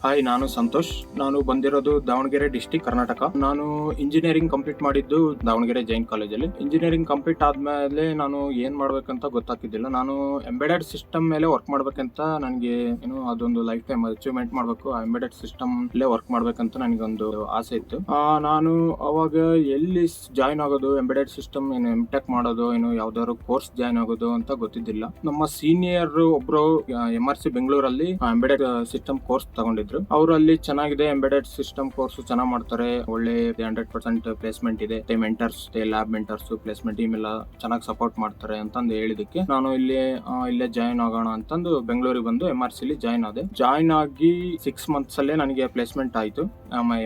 Hi, ನಾನು ಸಂತೋಷ್. ನಾನು ಬಂದಿರೋದು ದಾವಣಗೆರೆ ಡಿಸ್ಟಿಕ್, ಕರ್ನಾಟಕ. ನಾನು ಇಂಜಿನಿಯರಿಂಗ್ ಕಂಪ್ಲೀಟ್ ಮಾಡಿದ್ದು ದಾವಣಗೆರೆ ಜೈನ್ ಕಾಲೇಜಲ್ಲಿ. ಇಂಜಿನಿಯರಿಂಗ್ ಕಂಪ್ಲೀಟ್ ಆದ್ಮೇಲೆ ನಾನು ಏನ್ ಮಾಡ್ಬೇಕಂತ ಗೊತ್ತಾಗ್ತಿದ್ದಿಲ್ಲ. ನಾನು ಎಂಬೆಡೆಡ್ ಸಿಸ್ಟಮ್ ಮೇಲೆ ವರ್ಕ್ ಮಾಡ್ಬೇಕಂತ ನನಗೆ ಅದೊಂದು ಲೈಫ್ ಟೈಮ್ ಅಚೀವ್ಮೆಂಟ್ ಮಾಡ್ಬೇಕು, ಎಂಬೆಡೆಡ್ ಸಿಸ್ಟಮ್ ಅಲ್ಲೇ ವರ್ಕ್ ಮಾಡ್ಬೇಕಂತ ನನಗೊಂದು ಆಸೆ ಇತ್ತು. ನಾನು ಅವಾಗ ಎಲ್ಲಿ ಜಾಯ್ನ್ ಆಗೋದು, ಎಂಬೆಡೆಡ್ ಸಿಸ್ಟಮ್ ಎಂಟೆಕ್ ಮಾಡೋದು, ಯಾವ್ದಾದ್ರು ಕೋರ್ಸ್ ಜಾಯ್ನ್ ಆಗೋದು ಅಂತ ಗೊತ್ತಿದ್ದಿಲ್ಲ. ನಮ್ಮ ಸೀನಿಯರ್ ಒಬ್ರು MRC ಬೆಂಗಳೂರಲ್ಲಿ ಎಂಬೆಡೆಡ್ ಸಿಸ್ಟಮ್ ಕೋರ್ಸ್ ತಗೊಂಡಿದ್ರು. ಅವರು ಅಲ್ಲಿ ಚೆನ್ನಾಗಿದೆ, ಎಂಬೆಡೆಡ್ ಸಿಸ್ಟಮ್ ಕೋರ್ಸ್ ಚೆನ್ನಾಗಿ ಮಾಡ್ತಾರೆ, ಒಳ್ಳೆ 100% ಪ್ಲೇಸ್ಮೆಂಟ್ ಇದೆ, mentors, lab mentors, placement team ಎಲ್ಲ ಚೆನ್ನಾಗಿ ಸಪೋರ್ಟ್ ಮಾಡ್ತಾರೆ ಅಂತಂದು ಹೇಳಿದಕ್ಕೆ ನಾನು ಇಲ್ಲೇ ಜಾಯ್ನ್ ಆಗೋಣ ಅಂತಂದು ಬೆಂಗಳೂರಿಗೆ ಬಂದು MRC ಜಾಯ್ನ್ ಆದೆ. ಜಾಯ್ನ್ ಆಗಿ 6 months ಅಲ್ಲೇ ನನಗೆ ಪ್ಲೇಸ್ಮೆಂಟ್ ಆಯ್ತು.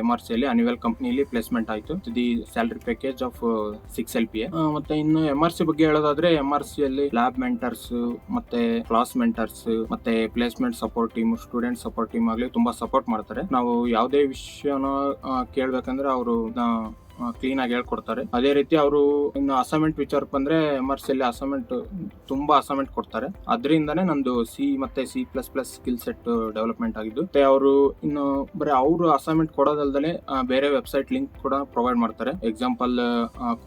MRC ಅನಿವಲ್ ಕಂಪ್ನಿಲಿ ಪ್ಲೇಸ್ಮೆಂಟ್ ಆಯ್ತು. The salary package of 6 LPA. ಮತ್ತೆ ಇನ್ನು MRC ಬಗ್ಗೆ ಹೇಳೋದಾದ್ರೆ, MRC ಅಲ್ಲಿ ಲ್ಯಾಬ್ ಮೆಂಟರ್ಸ್, ಮತ್ತೆ ಕ್ಲಾಸ್ ಮೆಂಟರ್ಸ್, ಮತ್ತೆ placement support team, student support team ಆಗ್ಲಿ ತುಂಬಾ ಸಪೋರ್ಟ್ ಮಾಡ್ತಾರೆ. ನಾವು ಯಾವುದೇ ವಿಷಯನ ಕೇಳ್ಬೇಕಂದ್ರೆ ಅವರು ಕ್ಲೀನ್ ಆಗಿ ಹೇಳ್ಕೊಡ್ತಾರೆ. ಅದೇ ರೀತಿ ಅವರು ಇನ್ನು ಅಸೈನ್ಮೆಂಟ್ ವಿಚಾರಕ್ಕೆ ಬಂದ್ರೆ, MRC ಅಸೈನ್ಮೆಂಟ್ ತುಂಬಾ ಅಸೈನ್ಮೆಂಟ್ ಕೊಡ್ತಾರೆ. ಅದರಿಂದಾನೇ ನಂದು C ಮತ್ತೆ C++ ಸ್ಕಿಲ್ ಸೆಟ್ ಡೆವಲಪ್ಮೆಂಟ್ ಆಗಿದ್ದು. ಮತ್ತೆ ಅವರು ಇನ್ನು ಬರೀ ಅವರು ಅಸೈನ್ಮೆಂಟ್ ಕೊಡೋದಲ್ದೇ ಬೇರೆ ವೆಬ್ಸೈಟ್ ಲಿಂಕ್ ಕೂಡ ಪ್ರೊವೈಡ್ ಮಾಡ್ತಾರೆ. ಎಕ್ಸಾಂಪಲ್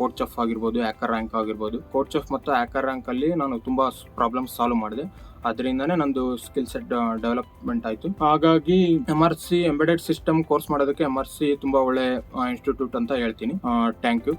ಕೋಡ್ ಚೆಫ್ ಆಗಿರ್ಬೋದು, ಹ್ಯಾಕರ್ ರ್ಯಾಂಕ್ ಆಗಿರ್ಬೋದು. ಕೋಡ್ ಚೆಫ್ ಮತ್ತು ಹ್ಯಾಕರ್ ರ್ಯಾಂಕ್ ಅಲ್ಲಿ ನಾನು ತುಂಬಾ ಪ್ರಾಬ್ಲಮ್ ಸಾಲ್ವ್ ಮಾಡಿದೆ. ಅದರಿಂದಾನೇ ನಂದು ಸ್ಕಿಲ್ ಸೆಟ್ ಡೆವಲಪ್ಮೆಂಟ್ ಆಯ್ತು. ಹಾಗಾಗಿ MRC ಎಂಬೆಡೆಡ್ ಸಿಸ್ಟಮ್ ಕೋರ್ಸ್ ಮಾಡೋದಕ್ಕೆ MRC ತುಂಬಾ ಒಳ್ಳೆ ಇನ್ಸ್ಟಿಟ್ಯೂಟ್ ಅಂತ ಹೇಳ್ತೀನಿ. Thank you.